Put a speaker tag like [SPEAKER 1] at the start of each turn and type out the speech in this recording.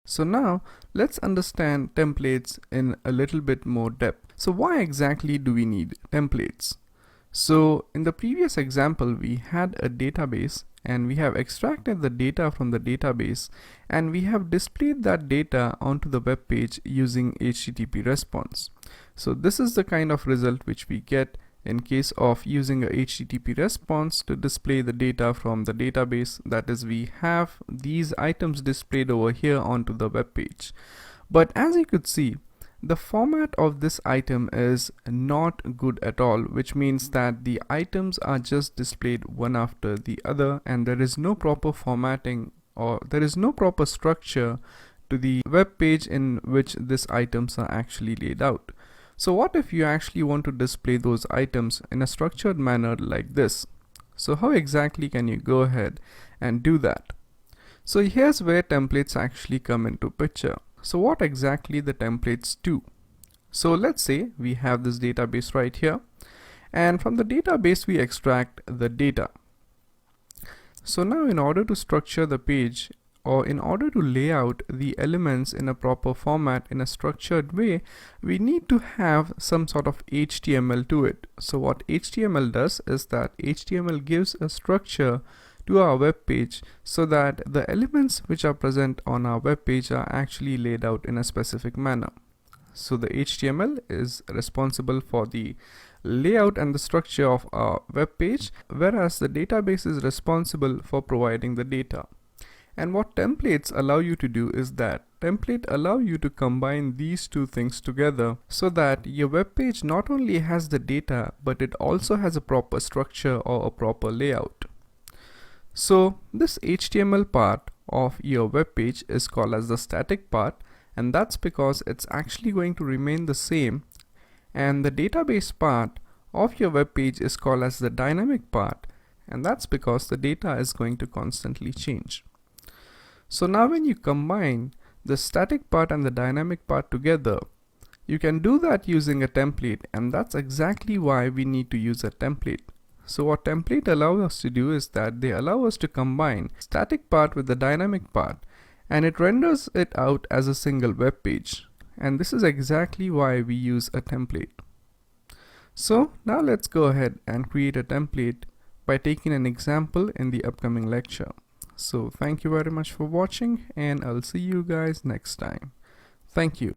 [SPEAKER 1] So now let's understand templates in a little bit more depth. So why exactly do we need templates? So in the previous example, we had a database and we have extracted the data from the database and we have displayed that data onto the web page using HTTP response. So this is the kind of result which we get in case of using a HTTP response to display the data from the database. That is, we have these items displayed over here onto the web page. But as you could see, the format of this item is not good at all, which means that the items are just displayed one after the other and there is no proper formatting or there is no proper structure to the web page in which these items are actually laid out. So what if you actually want to display those items in a structured manner like this? So how exactly can you go ahead and do that? So here's where templates actually come into picture. So what exactly the templates do? So let's say we have this database right here, and from the database we extract the data. So now in order to structure the page, or in order to lay out the elements in a proper format in a structured way, we need to have some sort of HTML to it. So what HTML does is that HTML gives a structure to our web page so that the elements which are present on our web page are actually laid out in a specific manner. So the HTML is responsible for the layout and the structure of our web page, whereas the database is responsible for providing the data. And what templates allow you to do is that template allow you to combine these two things together so that your web page not only has the data, but it also has a proper structure or a proper layout. So this HTML part of your web page is called as the static part, and that's because it's actually going to remain the same. And the database part of your web page is called as the dynamic part, and that's because the data is going to constantly change. So now when you combine the static part and the dynamic part together, you can do that using a template, and that's exactly why we need to use a template. So what template allows us to do is that they allow us to combine static part with the dynamic part, and it renders it out as a single web page. And this is exactly why we use a template. So now let's go ahead and create a template by taking an example in the upcoming lecture. So thank you very much for watching, and I'll see you guys next time. Thank you.